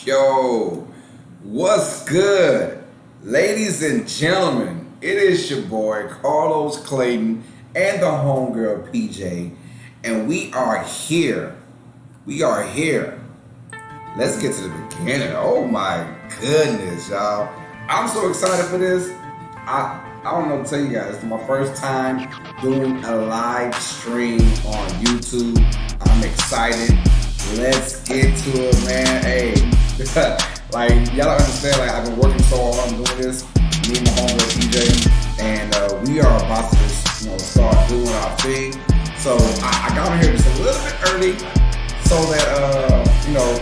Yo, what's good? Ladies and gentlemen, it is your boy Carlos Clayton and the homegirl PJ, and we are here. We are here. Let's get to the beginning. Oh my goodness, y'all. I'm so excited for this. I don't know what to tell you guys. It's my first time doing a live stream on YouTube. I'm excited. Let's get to it, man. Hey, like y'all don't understand. Like I've been working so hard on doing this. Me and my homegirl PJ, and we are about to just, start doing our thing. So I got on here just a little bit early, so that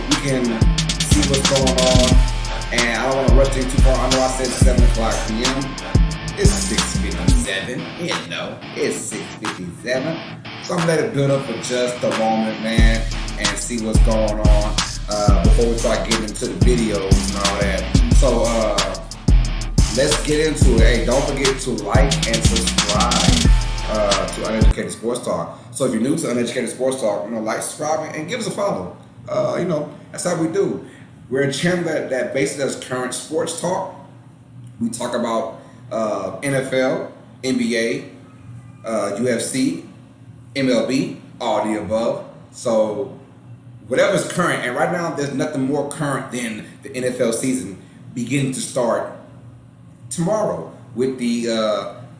we can see what's going on. And I don't want to rush things too far. I know I said 7 o'clock p.m. It's 6:57. It's 6:57. So I'm gonna let it build up for just a moment, man, and see what's going on before we start getting into the videos and all that. So let's get into it. Hey, don't forget to like and subscribe to Uneducated Sports Talk. So if you're new to Uneducated Sports Talk, like, subscribe, and give us a follow. That's how we do. We're a channel that basically does current sports talk. We talk about NFL, NBA, UFC, MLB, all the above. So whatever's current, and right now there's nothing more current than the NFL season beginning to start tomorrow with the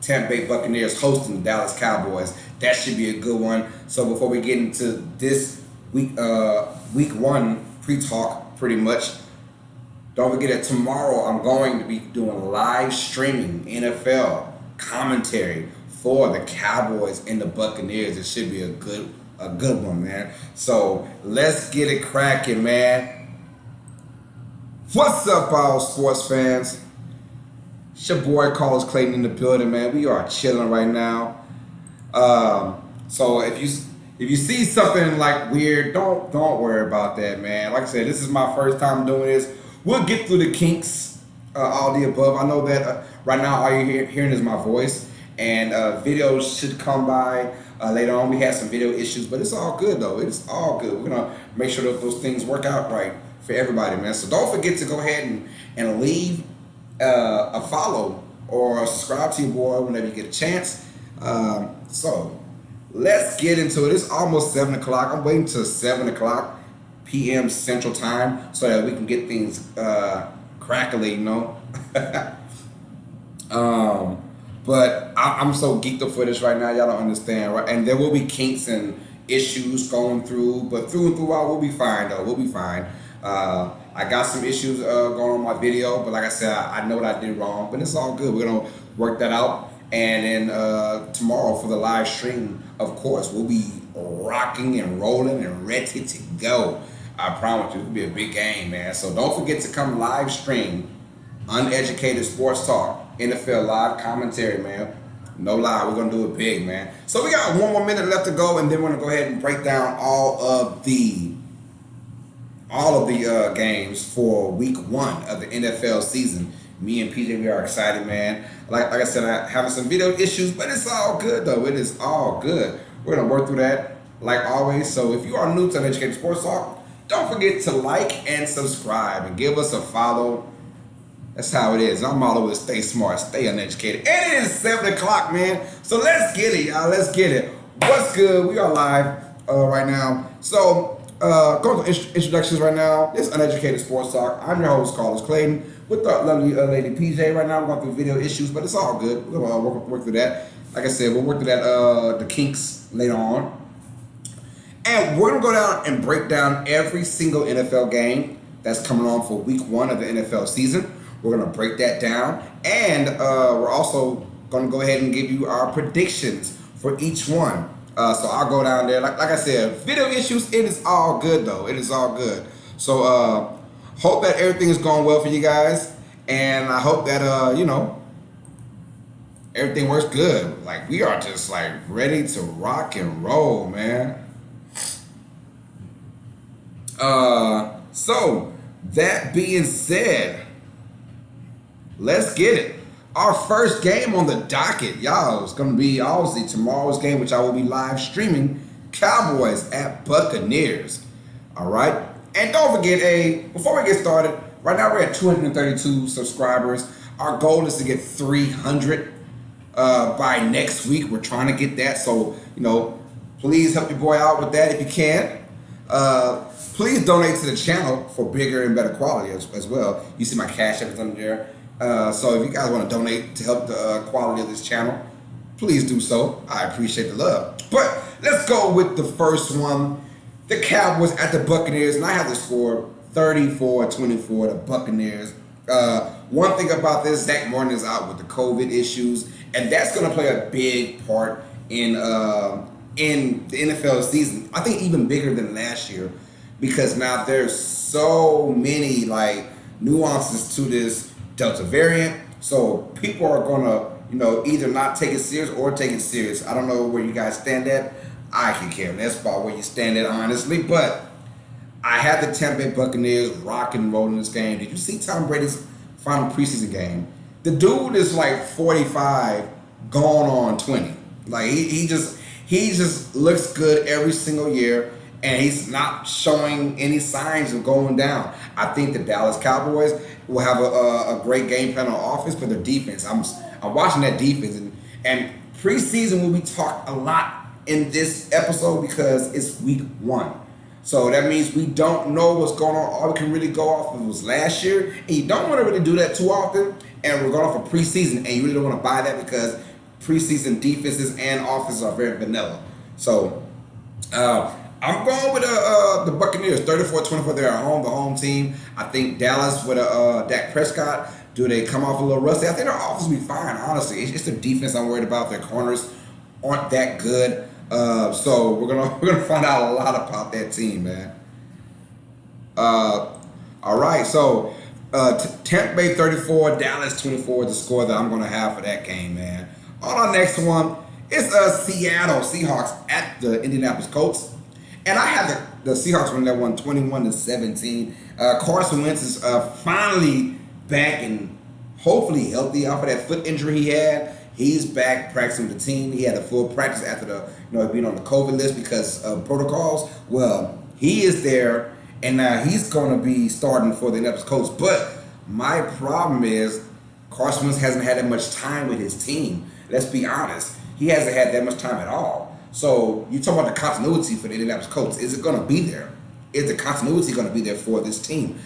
Tampa Bay Buccaneers hosting the Dallas Cowboys. That should be a good one. So before we get into this week one pre-talk, pretty much, don't forget that tomorrow I'm going to be doing live streaming NFL commentary for the Cowboys and the Buccaneers. It should be a good one, man. So let's get it cracking, man. What's up, all sports fans? It's your boy Carlos Clayton in the building, man. We are chilling right now. So if you see something like weird, don't worry about that, man. Like I said, this is my first time doing this. We'll get through the kinks, all the above. I know that right now all you're hearing is my voice, and videos should come by later on. We had some video issues, but it's all good, though. It's all good. We're going to make sure that those things work out right for everybody, man. So don't forget to go ahead and leave a follow or subscribe to your boy whenever you get a chance. So let's get into it. It's almost 7 o'clock. I'm waiting till 7 o'clock p.m. Central Time so that we can get things crackly, But I'm so geeked up for this right now. Y'all don't understand, right? And there will be kinks and issues going through, but through and throughout, we'll be fine, though. We'll be fine. I got some issues going on my video, but like I said, I know what I did wrong, but it's all good. We're going to work that out. And then tomorrow for the live stream, of course, we'll be rocking and rolling and ready to go. I promise you, it'll be a big game, man. So don't forget to come live stream Uneducated Sports Talk, NFL live commentary, man. No lie, we're going to do it big, man. So we got 1 more minute left to go, and then we're going to go ahead and break down all of the games for week 1 of the NFL season. Me and PJ, we are excited, man. Like I said, I'm having some video issues, but it's all good, though. It is all good. We're going to work through that like always. So if you are new to Uneducated Sports Talk, don't forget to like and subscribe and give us a follow. That's how it is. I'm all over stay smart, stay uneducated. And it is 7 o'clock, man. So let's get it, y'all. Let's get it. What's good? We are live right now. So going to introductions right now. It's Uneducated Sports Talk. I'm your host, Carlos Clayton, with the lovely lady PJ. Right now, we're going through video issues, but it's all good. We're going to work through that. Like I said, we'll work through that the kinks later on. And we're going to go down and break down every single NFL game that's coming on for week 1 of the NFL season. We're going to break that down. And we're also going to go ahead and give you our predictions for each one. So I'll go down there. Like I said, video issues, it is all good, though. It is all good. So hope that everything is going well for you guys. And I hope that, everything works good. Like, we are just, ready to rock and roll, man. So that being said, let's get it. Our first game on the docket, y'all, is going to be obviously tomorrow's game, which I will be live streaming, Cowboys at Buccaneers. All right. And don't forget, before we get started, right now we're at 232 subscribers. Our goal is to get 300 by next week. We're trying to get that. So, please help your boy out with that if you can. Please donate to the channel for bigger and better quality as well. You see my Cash App is under there. So if you guys want to donate to help the quality of this channel, please do so. I appreciate the love. But let's go with the first one. The Cowboys at the Buccaneers, and I have the score 34-24, the Buccaneers. One thing about this, Zach Martin is out with the COVID issues, and that's going to play a big part in the NFL season. I think even bigger than last year, because now there's so many nuances to this Delta variant. So people are going to either not take it serious or take it serious. I don't know where you guys stand at. I can care less about where you stand at, honestly. But I had the Tampa Bay Buccaneers rock and roll in this game. Did you see Tom Brady's final preseason game? The dude is 45 going on 20. He just looks good every single year, and he's not showing any signs of going down. I think the Dallas Cowboys will have a great game plan on offense, but their defense. I'm watching that defense, and preseason will be talked a lot in this episode because it's week 1. So that means we don't know what's going on. All we can really go off of was last year, and you don't want to really do that too often. And we're going off of preseason, and you really don't want to buy that because preseason defenses and offenses are very vanilla. So I'm going with the Buccaneers, 34-24. They're at home, the home team. I think Dallas with Dak Prescott. Do they come off a little rusty? I think their offense will be fine, honestly. It's their defense I'm worried about. Their corners aren't that good. So we're gonna find out a lot about that team, man. All right, so Tampa Bay 34, Dallas 24 is the score that I'm gonna have for that game, man. On our next one, it's Seattle Seahawks at the Indianapolis Colts, and I have the Seahawks winning that one 21-17. Carson Wentz is finally back and hopefully healthy off of that foot injury he had. He's back practicing with the team. He had a full practice after being on the COVID list because of protocols. Well, he is there, and now he's going to be starting for the Indianapolis Colts. But my problem is Carson Wentz hasn't had that much time with his team. Let's be honest. He hasn't had that much time at all. So you talk about the continuity for the Indianapolis Colts. Is it going to be there? Is the continuity going to be there for this team?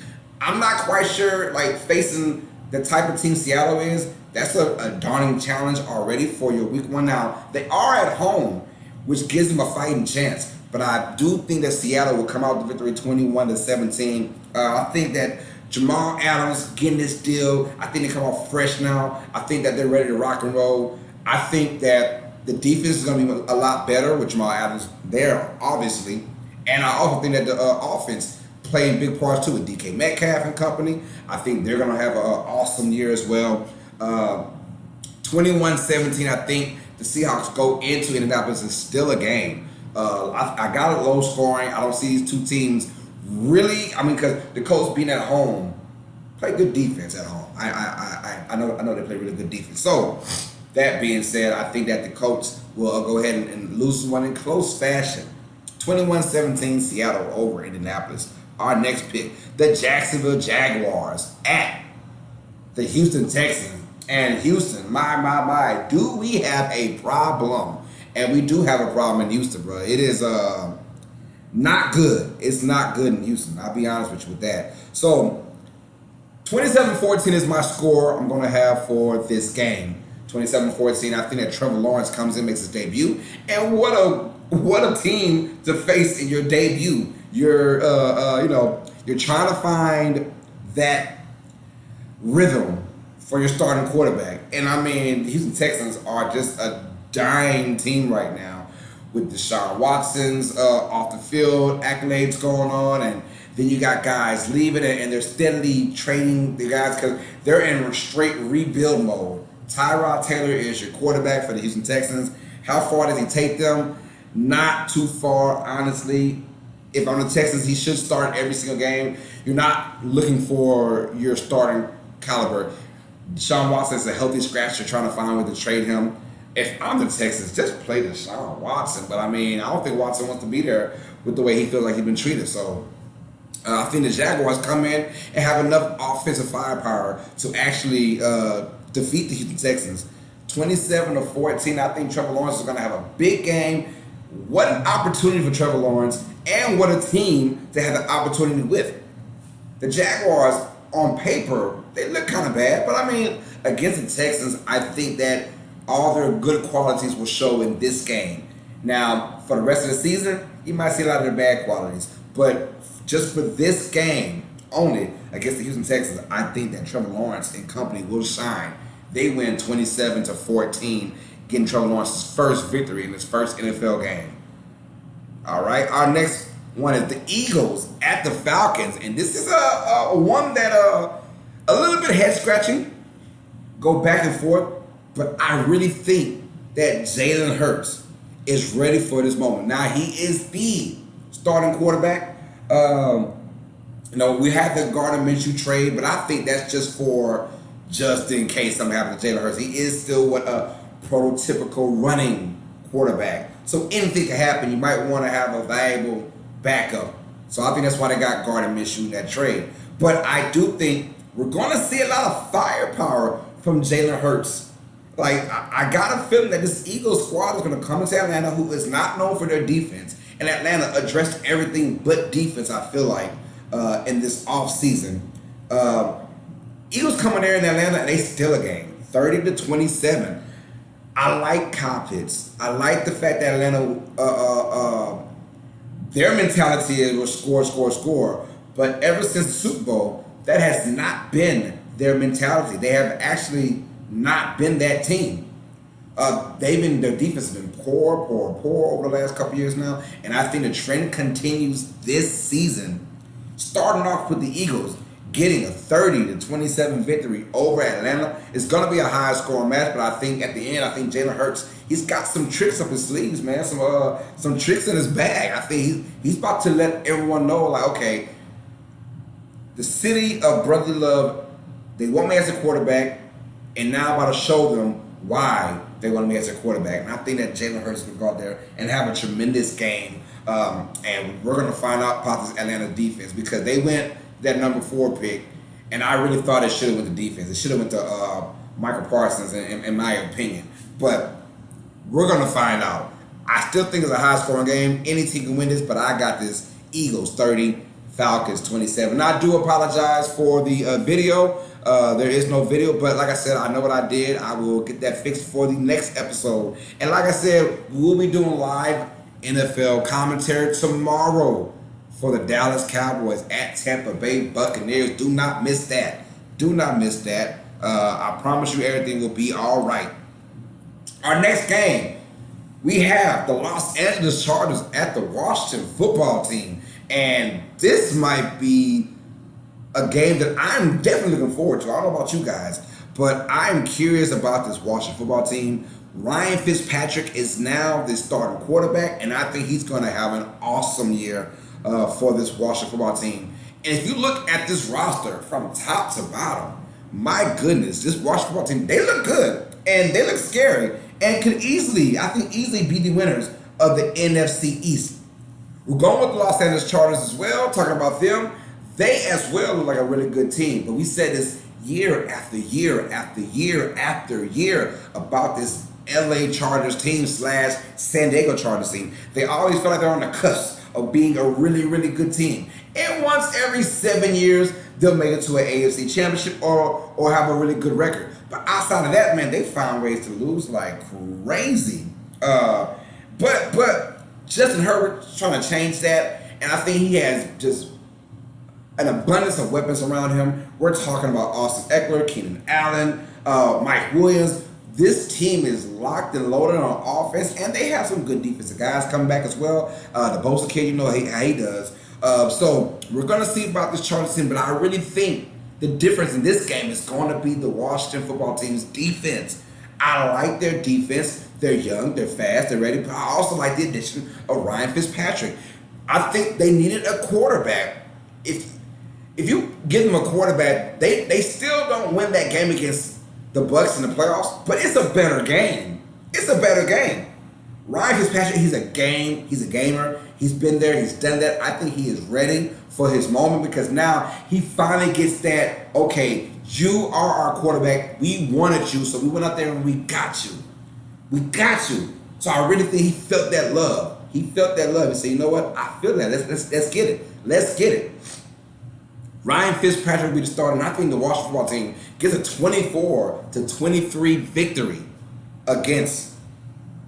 I'm not quite sure, facing the type of team Seattle is, that's a daunting challenge already for your week 1. Now, they are at home, which gives them a fighting chance. But I do think that Seattle will come out with victory 21-17. I think that Jamal Adams getting this deal. I think they come off fresh now. I think that they're ready to rock and roll. I think that the defense is going to be a lot better with Jamal Adams there, obviously. And I also think that the offense playing big parts too with DK Metcalf and company. I think they're going to have an awesome year as well. 21-17, I think the Seahawks go into Indianapolis and still a game. I got it low scoring. I don't see these two teams really, because the Colts being at home, play good defense at home. I know they play really good defense. So that being said, I think that the Colts will go ahead and lose one in close fashion. 21-17, Seattle over Indianapolis. Our next pick, the Jacksonville Jaguars at the Houston Texans. And Houston, my, do we have a problem? And we do have a problem in Houston, bro. It is not good. It's not good in Houston. I'll be honest with you with that. So 27-14 is my score I'm going to have for this game. 27-14. I think that Trevor Lawrence comes in, makes his debut. And what a team to face in your debut. You're trying to find that rhythm for your starting quarterback. And the Houston Texans are just a dying team right now with Deshaun Watson's off the field accolades going on, and then you got guys leaving and they're steadily trading the guys because they're in straight rebuild mode. Tyrod Taylor is your quarterback for the Houston Texans. How far does he take them? Not too far, honestly. If I'm the Texans, he should start every single game. You're not looking for your starting caliber. Deshaun Watson is a healthy scratch. You're trying to find a way to trade him. If I'm the Texans, just play Deshaun Watson. But I don't think Watson wants to be there with the way he feels like he's been treated. So I think the Jaguars come in and have enough offensive firepower to actually defeat the Houston Texans. 27-14. I think Trevor Lawrence is going to have a big game. What an opportunity for Trevor Lawrence, and what a team to have an opportunity with. The Jaguars, on paper, they look kind of bad, but I mean, against the Texans, I think that all their good qualities will show in this game. Now, for the rest of the season, you might see a lot of their bad qualities, but just for this game only against the Houston Texans, I think that Trevor Lawrence and company will shine. They win 27-14, getting Trevor Lawrence's first victory in his first NFL game. All right, our next one is the Eagles at the Falcons, and this is a one that a little bit head scratching, go back and forth, but I really think that Jalen Hurts is ready for this moment. Now, he is the starting quarterback. We had the Gardner Minshew trade, but I think that's just in case something happens to Jalen Hurts. He is still a prototypical running quarterback. So anything can happen. You might want to have a valuable backup. So I think that's why they got Gardner Minshew in that trade. But I do think we're going to see a lot of firepower from Jalen Hurts. Like, I got a feeling that this Eagles squad is going to come into Atlanta, who is not known for their defense. And Atlanta addressed everything but defense, I feel like, in this offseason. Eagles coming there in Atlanta, and they steal a game, 30-27. I like Kyle Pitts. I like the fact that Atlanta, their mentality is score. But ever since the Super Bowl, that has not been their mentality. They have actually not been that team. Their defense has been poor over the last couple years now, and I think the trend continues this season. Starting off with the Eagles getting a 30-27 victory over Atlanta. It's going to be a high scoring match, but I think at the end, Jalen Hurts, he's got some tricks up his sleeves, man. Some tricks in his bag. I think he's about to let everyone know, like, okay, the city of brotherly love, they want me as a quarterback, and now I'm about to show them why they want me as a quarterback. And I think that Jalen Hurts will go out there and have a tremendous game. And we're going to find out about this Atlanta defense, because they went that number 4 pick, and I really thought it should have went to defense. It should have went to Michael Parsons, in my opinion. But we're going to find out. I still think it's a high-scoring game. Any team can win this, but I got this Eagles 30, Falcons 27. Now, I do apologize for the video. There is no video, but like I said, I know what I did. I will get that fixed for the next episode. And like I said, we'll be doing live NFL commentary tomorrow for the Dallas Cowboys at Tampa Bay Buccaneers. Do not miss that. I promise you everything will be all right. Our next game, we have the Los Angeles Chargers at the Washington football team. And this might be a game that I'm definitely looking forward to. I don't know about you guys, but I'm curious about this Washington football team. Ryan Fitzpatrick is now the starting quarterback, and I think he's going to have an awesome year for this Washington football team. And if you look at this roster from top to bottom, my goodness, this Washington football team, they look good, and they look scary, and could easily be the winners of the NFC East. We're going with the Los Angeles Chargers as well, talking about them. They as well look like a really good team, but we said this year after year about this LA Chargers team / San Diego Chargers team. They always feel like they're on the cusp of being a really, really good team. And once every 7 years, they'll make it to an AFC championship or have a really good record. But outside of that, man, they found ways to lose like crazy. But Justin Herbert's trying to change that, and I think he has just an abundance of weapons around him. We're talking about Austin Eckler, Keenan Allen, Mike Williams. This team is locked and loaded on offense, and they have some good defensive guys coming back as well. The Bosa kid, you know how he does. So we're going to see about this Chargers team, but I really think the difference in this game is going to be the Washington football team's defense. I like their defense. They're young, they're fast, they're ready, but I also like the addition of Ryan Fitzpatrick. I think they needed a quarterback. If you give them a quarterback, they still don't win that game against the Bucs in the playoffs, but it's a better game. Ryan Fitzpatrick, he's a gamer. He's been there, he's done that. I think he is ready for his moment because now he finally gets that, okay, you are our quarterback. We wanted you, so we went out there and we got you. We got you. So I really think he felt that love. He felt that love and said, you know what? I feel that. Let's get it. Let's get it. Ryan Fitzpatrick will be the starter, and I think the Washington football team gets a 24-23 victory against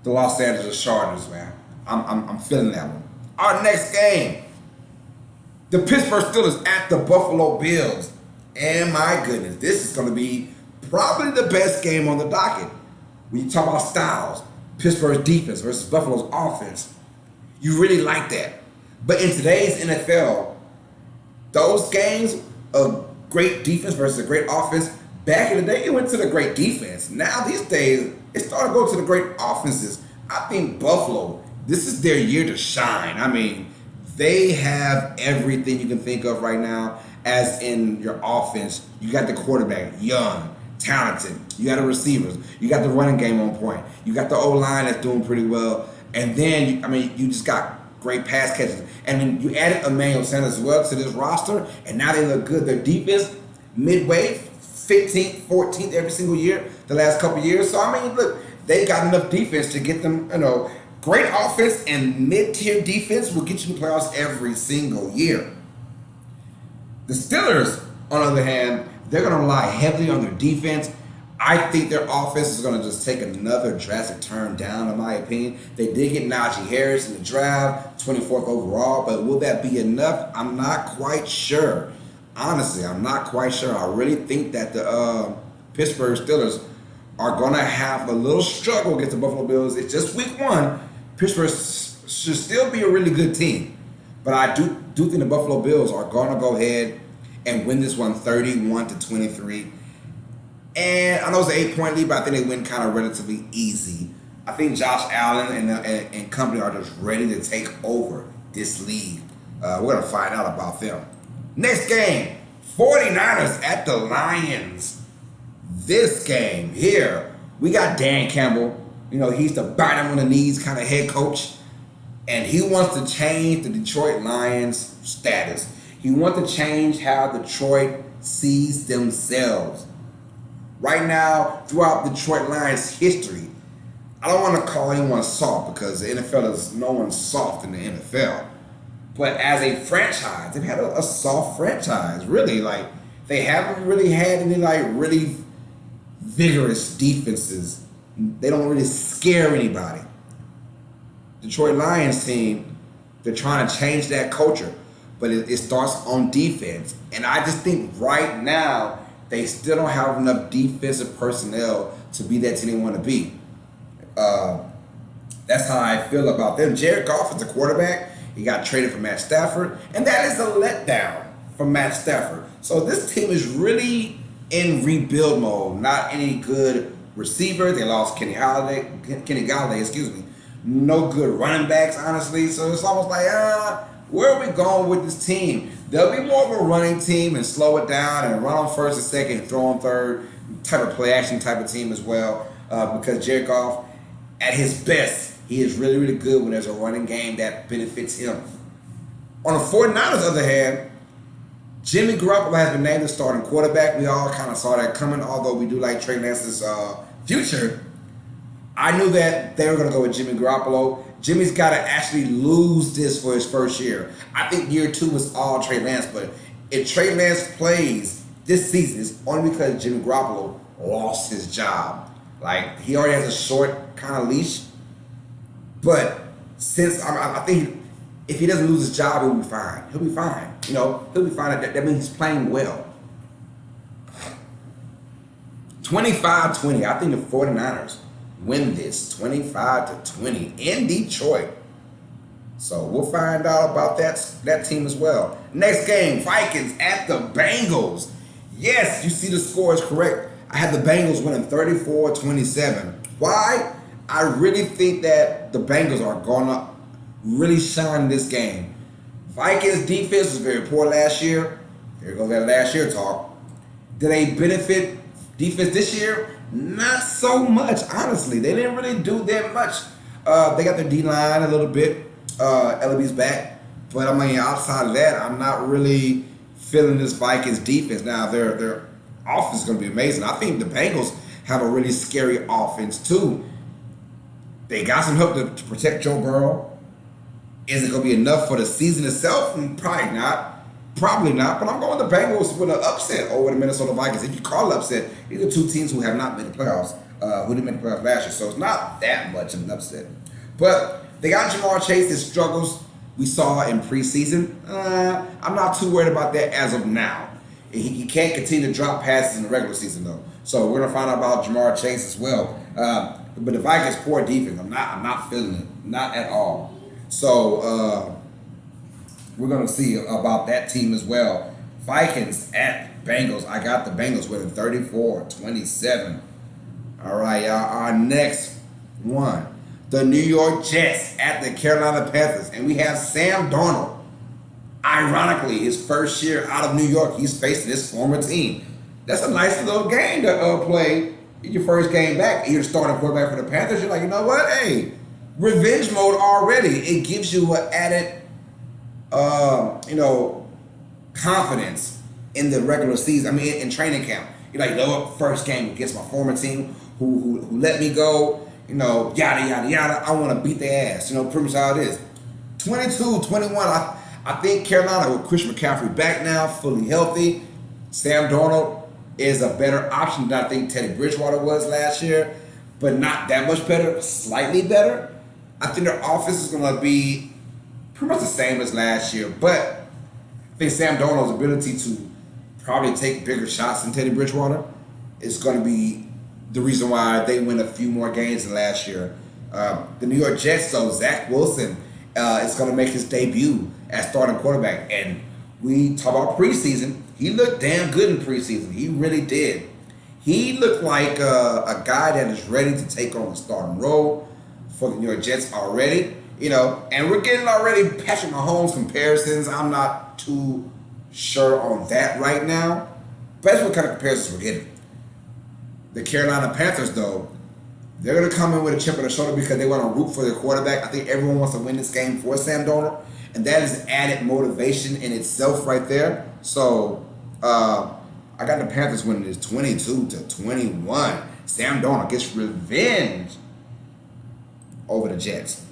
the Los Angeles Chargers, man. I'm feeling that one. Our next game, the Pittsburgh Steelers at the Buffalo Bills. And my goodness, this is going to be probably the best game on the docket. When you talk about styles, Pittsburgh's defense versus Buffalo's offense, you really like that. But in today's NFL, those games of great defense versus a great offense, back in the day, it went to the great defense. Now, these days, it's starting to go to the great offenses. I think Buffalo, this is their year to shine. I mean, they have everything you can think of right now as in your offense. You got the quarterback, young, talented. You got the receivers. You got the running game on point. You got the O-line that's doing pretty well. And then, you just got great pass catches. And then you added Emmanuel Sanders as well to this roster, and now they look good. Their defense, midway, 15th, 14th every single year, the last couple of years. So, look, they got enough defense to get them, great offense and mid-tier defense will get you in the playoffs every single year. The Steelers, on the other hand, they're going to rely heavily on their defense. I think their offense is going to just take another drastic turn down, in my opinion. They did get Najee Harris in the draft, 24th overall, but will that be enough? I'm not quite sure. Honestly, I'm not quite sure. I really think that the Pittsburgh Steelers are going to have a little struggle against the Buffalo Bills. It's just week one. Pittsburgh should still be a really good team. But I do think the Buffalo Bills are going to go ahead and win this one 31-23. And I know it's an 8-point lead, but I think they win kind of relatively easy. I think Josh Allen and company are just ready to take over this league. We're going to find out about them. Next game, 49ers at the Lions. This game here, we got Dan Campbell. He's the bite him on the knees kind of head coach. And he wants to change the Detroit Lions status. He wants to change how Detroit sees themselves. Right now, throughout Detroit Lions history, I don't want to call anyone soft because the NFL is no one soft in the NFL. But as a franchise, they've had a soft franchise, really. They haven't really had any, really vigorous defenses. They don't really scare anybody. Detroit Lions team, they're trying to change that culture, but it starts on defense. And I just think right now, they still don't have enough defensive personnel to be that team they want to be. That's how I feel about them. Jared Goff is the quarterback. He got traded for Matt Stafford, and that is a letdown from Matt Stafford. So this team is really in rebuild mode. Not any good receiver. They lost Kenny Galladay, No good running backs, honestly. So it's almost like, where are we going with this team? They'll be more of a running team and slow it down and run on first and second and throw on third type of play action type of team as well. Because Jared Goff, at his best, he is really, really good when there's a running game that benefits him. On the 49ers, on the other hand, Jimmy Garoppolo has been named the starting quarterback. We all kind of saw that coming, although we do like Trey Lance's future. I knew that they were going to go with Jimmy Garoppolo. Jimmy's got to actually lose this for his first year. I think year 2 was all Trey Lance, but if Trey Lance plays this season, it's only because Jimmy Garoppolo lost his job. He already has a short kind of leash. But since I think if he doesn't lose his job, he'll be fine. He'll be fine. He'll be fine. That means he's playing well. 25-20. I think the 49ers win this 25-20 in Detroit. So we'll find out about that team as well. Next game, Vikings at the Bengals. Yes, you see the score is correct. I had the Bengals winning 34-27. Why? I really think that the Bengals are going to really shine in this game. Vikings defense was very poor last year. Here goes that last year talk. Did they benefit defense this year? Not so much, honestly. They didn't really do that much They got their D-line a little bit. LB's back. But, I mean, outside of that, I'm not really feeling this Vikings defense. Now, their offense is going to be amazing. I think the Bengals have a really scary offense, too. They got some help to protect Joe Burrow. Is it going to be enough for the season itself? Probably not. Probably not. But I'm going with the Bengals with an upset over the Minnesota Vikings. If you call it upset, these are two teams who have not made the playoffs. Who didn't make the playoffs last year. So it's not that much of an upset. But they got Jamar Chase. His struggles we saw in preseason. I'm not too worried about that as of now. He can't continue to drop passes in the regular season, though. So we're going to find out about Jamar Chase as well. But the Vikings' poor defense, I'm not feeling it. Not at all. So we're going to see about that team as well. Vikings at Bengals. I got the Bengals winning 34-27. All right, y'all. Our next one. The New York Jets at the Carolina Panthers. And we have Sam Darnold. Ironically, his first year out of New York, he's facing his former team. That's a nice little game to play in your first game back. You're starting quarterback for the Panthers. You're like, you know what? Hey, revenge mode already. It gives you an added, confidence in the regular season. I mean, in training camp. You're like, you know what? First game against my former team who let me go. Yada, yada, yada. I want to beat their ass. Pretty much how it is. 22-21. I think Carolina with Christian McCaffrey back now, fully healthy. Sam Darnold is a better option than I think Teddy Bridgewater was last year, but not that much better, slightly better. I think their offense is going to be pretty much the same as last year, but I think Sam Darnold's ability to probably take bigger shots than Teddy Bridgewater is going to be the reason why they win a few more games than last year. The New York Jets, though, Zach Wilson is going to make his debut as starting quarterback. And we talk about preseason. He looked damn good in preseason. He really did. He looked like a guy that is ready to take on the starting role for the New York Jets already. And we're getting already Patrick Mahomes comparisons. I'm not too sure on that right now. But that's what kind of comparisons we're getting. The Carolina Panthers, though, they're going to come in with a chip on their shoulder because they want to root for their quarterback. I think everyone wants to win this game for Sam Darnold, and that is added motivation in itself right there. So I got the Panthers winning this 22-21. Sam Darnold gets revenge over the Jets.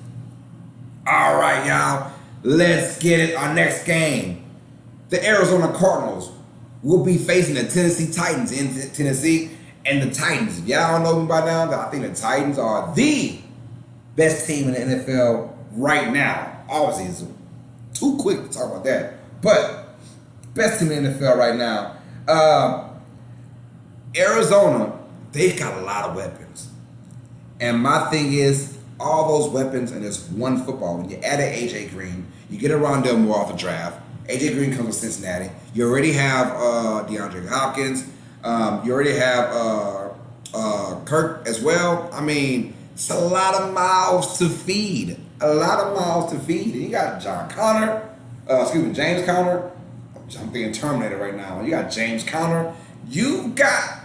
All right, y'all. Let's get it. Our next game. The Arizona Cardinals will be facing the Tennessee Titans in Tennessee. And the Titans, if y'all don't know me by now, I think the Titans are the best team in the NFL right now. Obviously, it's too quick to talk about that. But best team in the NFL right now. Arizona, they've got a lot of weapons. And my thing is, all those weapons and there's one football. When you add an A.J. Green, you get a Rondell Moore off the draft. A.J. Green comes from Cincinnati. You already have DeAndre Hopkins. You already have Kirk as well. I mean, it's a lot of mouths to feed. And you got James Conner. I'm thinking Terminator right now. You got James Conner. You got,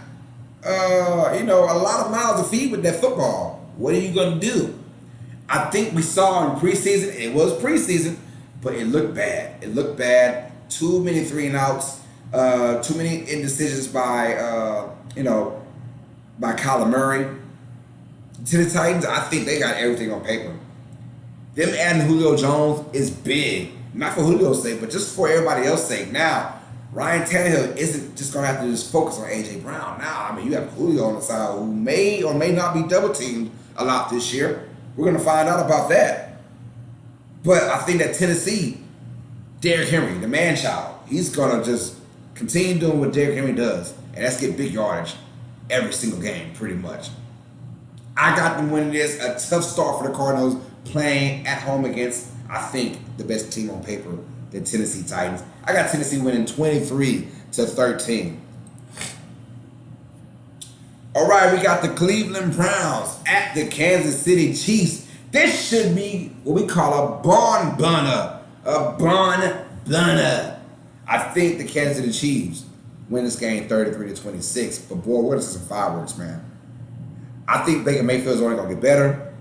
a lot of mouths to feed with that football. What are you going to do? I think we saw in preseason, it was preseason, but it looked bad. Too many 3-and-outs. Too many indecisions by Kyler Murray. To the Titans, I think they got everything on paper. Them adding Julio Jones is big. Not for Julio's sake, but just for everybody else's sake. Now, Ryan Tannehill isn't just going to have to just focus on A.J. Brown. Now, I mean, you have Julio on the side who may or may not be double-teamed a lot this year. We're going to find out about that. But I think that Tennessee, Derrick Henry, the man-child, he's going to just continue doing what Derrick Henry does, and that's get big yardage every single game, pretty much. I got them winning this. A tough start for the Cardinals, playing at home against, I think, the best team on paper, the Tennessee Titans. I got Tennessee winning 23-13. All right, we got the Cleveland Browns at the Kansas City Chiefs. This should be what we call a barn burner. I think the Kansas City Chiefs win this game 33-26. But boy, what is some fireworks, man? I think Baker Mayfield's only going to get better.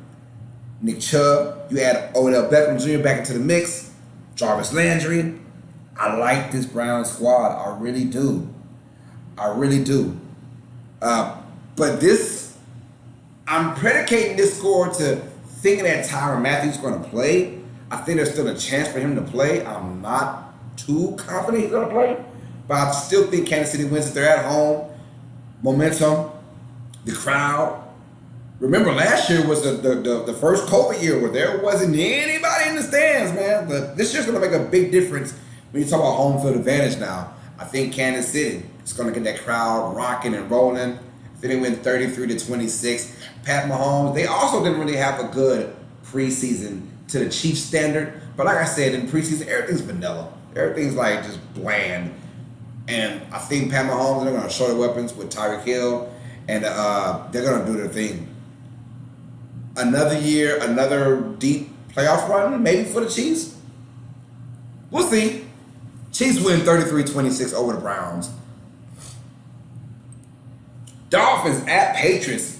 Nick Chubb. You add Odell Beckham Jr. back into the mix. Jarvis Landry. I like this Browns squad. I really do. I really do. But this, I'm predicating this score to thinking that Tyrann Mathieu is going to play. I think there's still a chance for him to play. I'm not too confident he's going to play. But I still think Kansas City wins if they're at home. Momentum, the crowd. Remember, last year was the first COVID year where there wasn't anybody in the stands, man. But this year's going to make a big difference when you talk about home field advantage now. I think Kansas City is going to get that crowd rocking and rolling. I think they win 33-26. Pat Mahomes, they also didn't really have a good preseason to the Chiefs standard. But like I said, in preseason, everything's vanilla. Everything's like just bland. And I think Pat Mahomes, they're going to show their weapons with Tyreek Hill. And they're going to do their thing. Another year, another deep playoff run, maybe for the Chiefs. We'll see. Chiefs win 33-26 over the Browns. Dolphins at Patriots.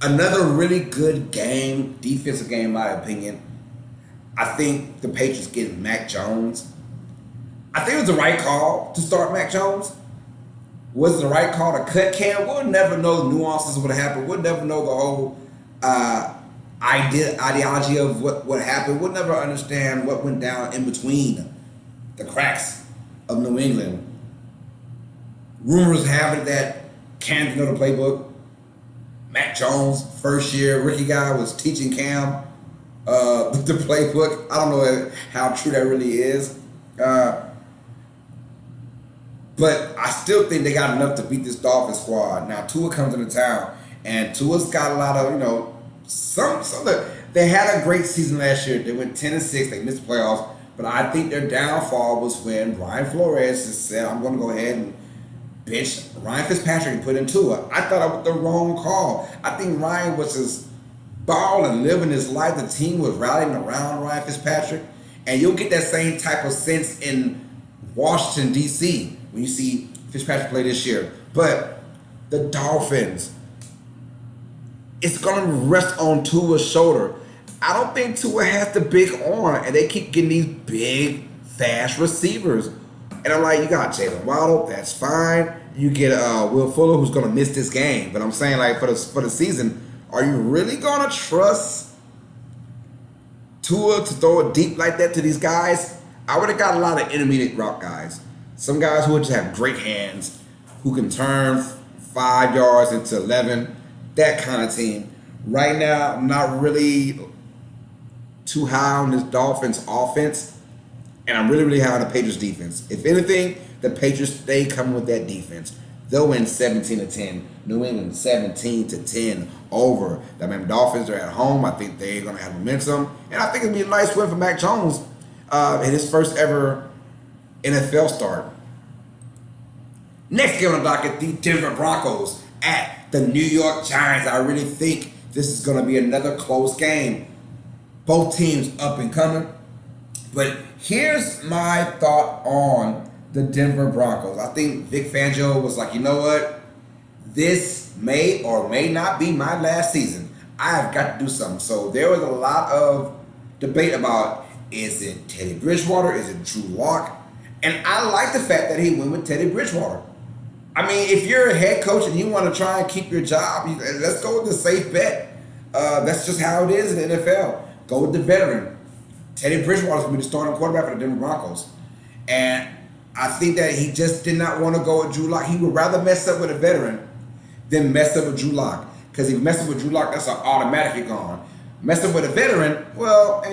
Another really good game, defensive game, in my opinion. I think the Patriots get Mac Jones. I think it was the right call to start Mac Jones. Was it the right call to cut Cam? We'll never know the nuances of what happened. We'll never know the whole ideology of what happened. We'll never understand what went down in between the cracks of New England. Rumors have it that Cam didn't know the playbook. Mac Jones, first year rookie guy, was teaching Cam the playbook. I don't know how true that really is. But I still think they got enough to beat this Dolphins squad. Now Tua comes into town, and Tua's got a lot of, they had a great season last year. They went 10-6. They missed the playoffs. But I think their downfall was when Brian Flores just said, I'm going to go ahead and bench Ryan Fitzpatrick and put in Tua. I thought it was the wrong call. I think Ryan was just balling, living his life. The team was rallying around Ryan Fitzpatrick. And you'll get that same type of sense in Washington, D.C. when you see Fitzpatrick play this year. But the Dolphins, it's going to rest on Tua's shoulder. I don't think Tua has the big arm, and they keep getting these big, fast receivers. And I'm like, you got Jalen Waddle, that's fine. You get Will Fuller, who's going to miss this game. But I'm saying, like, for the season, are you really going to trust Tua to throw it deep like that to these guys? I would have got a lot of intermediate route guys. Some guys who would just have great hands, who can turn 5 yards into 11, that kind of team. Right now, I'm not really too high on this Dolphins offense, and I'm really, really high on the Patriots defense. If anything, the Patriots, they come with that defense. They'll win 17-10. New England 17-10 over. I mean, Dolphins are at home. I think they're going to have momentum, and I think it'll be a nice win for Mac Jones in his first ever NFL start. Next game on the docket, the Denver Broncos at the New York Giants. I really think this is going to be another close game. Both teams up and coming. But here's my thought on the Denver Broncos. I think Vic Fangio was like, you know what? This may or may not be my last season. I've got to do something. So there was a lot of debate about, is it Teddy Bridgewater? Is it Drew Lock? And I like the fact that he went with Teddy Bridgewater. I mean, if you're a head coach and you want to try and keep your job, let's go with the safe bet. That's just how it is in the NFL. Go with the veteran. Teddy Bridgewater is going to be the starting quarterback for the Denver Broncos. And I think that he just did not want to go with Drew Lock. He would rather mess up with a veteran than mess up with Drew Lock. Because if you mess up with Drew Lock, that's an automatic gone. Mess up with a veteran, well,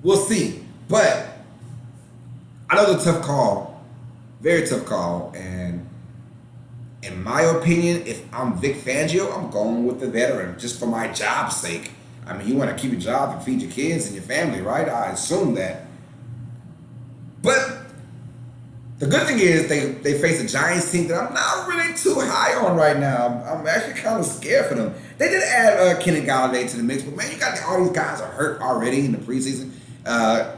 we'll see. But I know it's a tough call. Very tough call. And in my opinion, if I'm Vic Fangio, I'm going with the veteran just for my job's sake. I mean, you want to keep your job and feed your kids and your family, right? I assume that. But the good thing is they face a Giants team that I'm not really too high on right now. I'm actually kind of scared for them. They did add Kenny Galladay to the mix, but man, you got all these guys are hurt already in the preseason,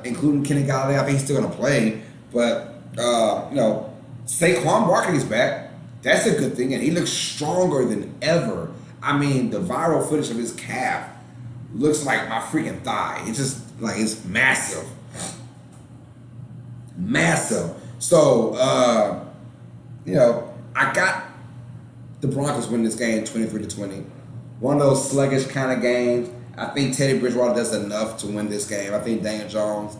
including Kenny Galladay. I think he's still going to play. But, Saquon Barkley's back. That's a good thing, and he looks stronger than ever. I mean, the viral footage of his calf looks like my freaking thigh. It's just like it's massive. Massive. So, I got the Broncos winning this game 23-20. One of those sluggish kind of games. I think Teddy Bridgewater does enough to win this game. I think Daniel Jones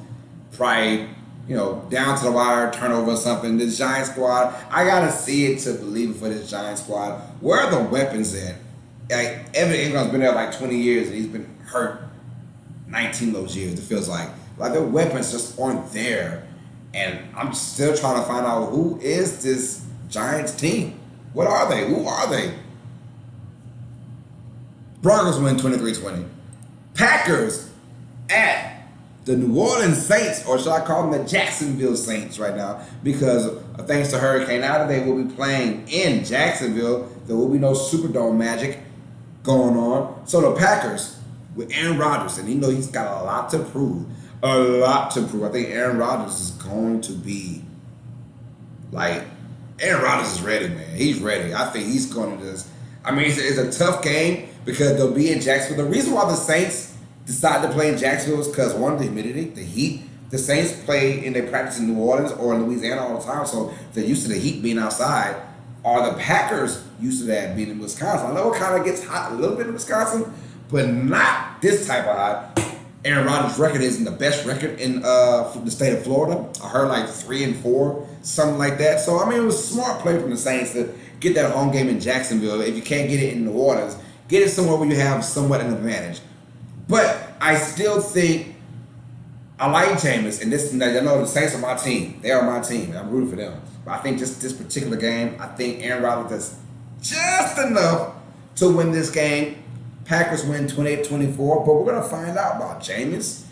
probably, down to the wire, turnover or something. This Giants squad, I gotta see it to believe it for this Giants squad. Where are the weapons at? Like, Evan Ingram's been there like 20 years and he's been hurt 19 of those years, it feels like. Like, their weapons just aren't there. And I'm still trying to find out who is this Giants team. What are they? Who are they? Broncos win 23-20. Packers at the New Orleans Saints, or should I call them the Jacksonville Saints right now? Because thanks to Hurricane Ida, they will be playing in Jacksonville. There will be no Superdome magic going on. So the Packers with Aaron Rodgers, and he's got a lot to prove. A lot to prove. I think Aaron Rodgers is going to be Aaron Rodgers is ready, man. He's ready. I think he's going to just. I mean, it's a tough game because they'll be in Jacksonville. The reason why the Saints decided to play in Jacksonville is because, one, the humidity, the heat. The Saints play in their practice in New Orleans or in Louisiana all the time, so they're used to the heat being outside. Are the Packers used to that being in Wisconsin? I know it kind of gets hot a little bit in Wisconsin, but not this type of hot. Aaron Rodgers' record isn't the best record in the state of Florida. I heard like 3-4, something like that. So, I mean, it was a smart play from the Saints to get that home game in Jacksonville. If you can't get it in New Orleans, get it somewhere where you have somewhat an advantage. But I still think I like Jameis, and I know the Saints are my team. They are my team. I'm rooting for them. But I think just this particular game, I think Aaron Rodgers does just enough to win this game. Packers win 28-24, but we're going to find out about Jameis.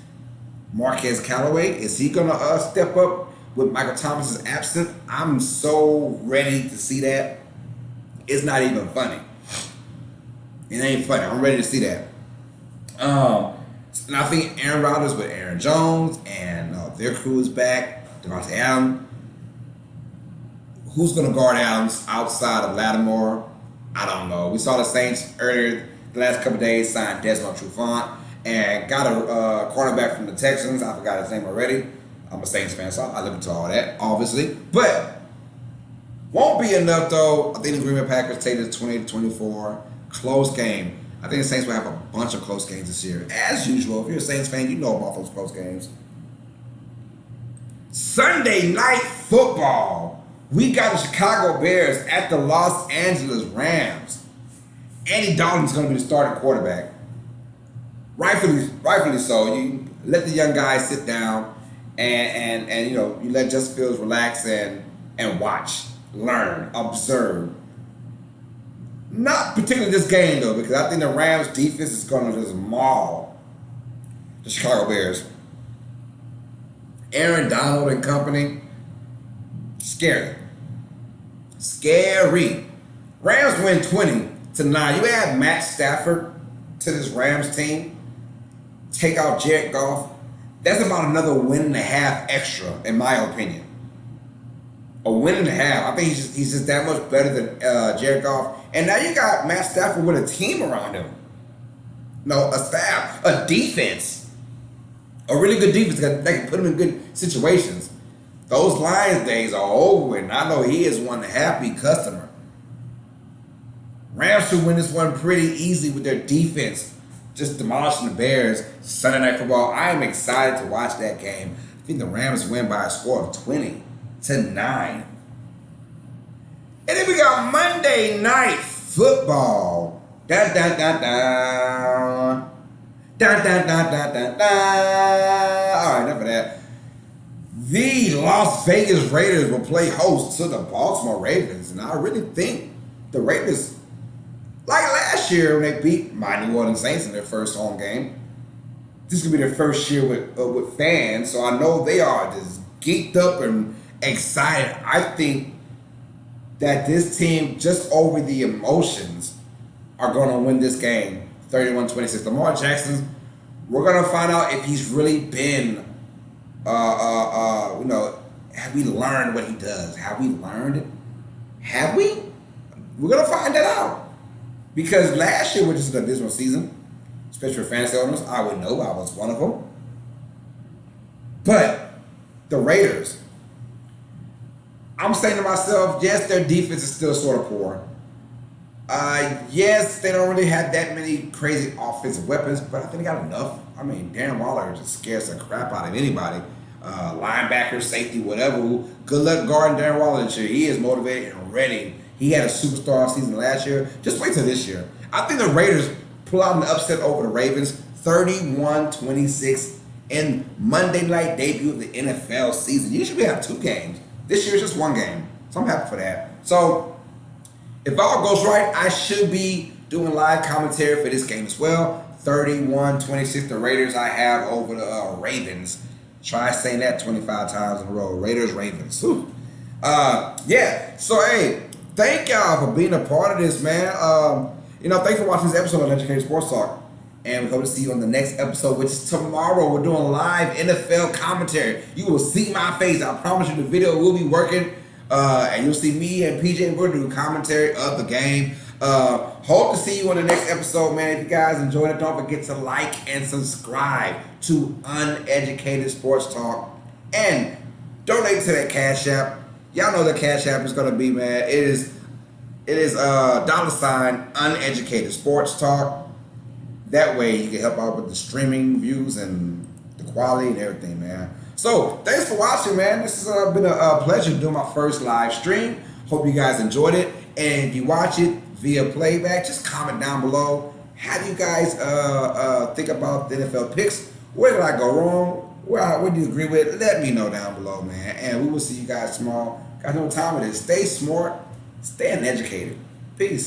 Marquez Callaway, is he going to step up with Michael Thomas is absent? I'm so ready to see that. It's not even funny. It ain't funny. I'm ready to see that. And I think Aaron Rodgers with Aaron Jones and their crew is back. Devontae Adams. Who's going to guard Adams outside of Lattimore? I don't know. We saw the Saints earlier the last couple of days signed Desmond Trufant and got a cornerback from the Texans. I forgot his name already. I'm a Saints fan, so I look into all that, obviously. But won't be enough, though. I think the Green Bay Packers take this 28-24. Close game. I think the Saints will have a bunch of close games this year. As usual, if you're a Saints fan, you know about those close games. Sunday Night Football. We got the Chicago Bears at the Los Angeles Rams. Andy Dalton's going to be the starting quarterback. Rightfully so. You let the young guys sit down and you let Justin Fields relax and watch, learn, observe. Not particularly this game, though, because I think the Rams' defense is going to just maul the Chicago Bears. Aaron Donald and company, scary. Scary. Rams win 20-9. You add Matt Stafford to this Rams team, take out Jared Goff, that's about another win and a half extra, in my opinion. A win and a half. I think he's just that much better than Jared Goff. And now you got Matt Stafford with a team around him. No, a staff, a defense. A really good defense that can put him in good situations. Those Lions days are over, and I know he is one happy customer. Rams should win this one pretty easy with their defense, just demolishing the Bears. Sunday Night Football. I am excited to watch that game. I think the Rams win by a score of 20-9. And then we got Monday Night Football. Dun, dun, dun, dun. Dun, dun, dun, dun, dun, dun. All right, enough of that. The Las Vegas Raiders will play host to the Baltimore Ravens. And I really think the Raiders, like last year when they beat my New Orleans Saints in their first home game, this is going to be their first year with fans. So I know they are just geeked up and excited. I think that this team, just over the emotions, are going to win this game 31-26. Lamar Jackson, we're going to find out if he's really been, have we learned what he does? Have we learned it? Have we? We're going to find that out. Because last year was just an abysmal season, especially for fantasy owners. I would know I was one of them. But the Raiders, I'm saying to myself, yes, their defense is still sort of poor. Yes, they don't really have that many crazy offensive weapons, but I think they got enough. I mean, Darren Waller just scares the crap out of anybody. Linebacker, safety, whatever. Good luck guarding Darren Waller this year. He is motivated and ready. He had a superstar season last year. Just wait till this year. I think the Raiders pull out an upset over the Ravens, 31-26 in Monday night debut of the NFL season. Usually we have 2 games. This year it's just 1 game. So I'm happy for that. So if all goes right, I should be doing live commentary for this game as well. 31-26 the Raiders I have over the Ravens. Try saying that 25 times in a row. Raiders, Ravens. Yeah. So, hey, thank y'all for being a part of this, man. Thanks for watching this episode of Educated Sports Talk. And we hope to see you on the next episode, which is tomorrow. We're doing live NFL commentary. You will see my face. I promise you the video will be working. And you'll see me and PJ. We're doing commentary of the game. Hope to see you on the next episode, man. If you guys enjoyed it, don't forget to like and subscribe to Uneducated Sports Talk. And donate to that Cash App. Y'all know the Cash App is going to be, man. It is $ Uneducated Sports Talk. That way you can help out with the streaming views and the quality and everything, man. So, thanks for watching, man. This has been a pleasure doing my first live stream. Hope you guys enjoyed it. And if you watch it via playback, just comment down below. How do you guys think about the NFL picks? Where did I go wrong? What do you agree with? Let me know down below, man. And we will see you guys tomorrow. Guys know what time it is. Stay smart. Stay uneducated. Peace.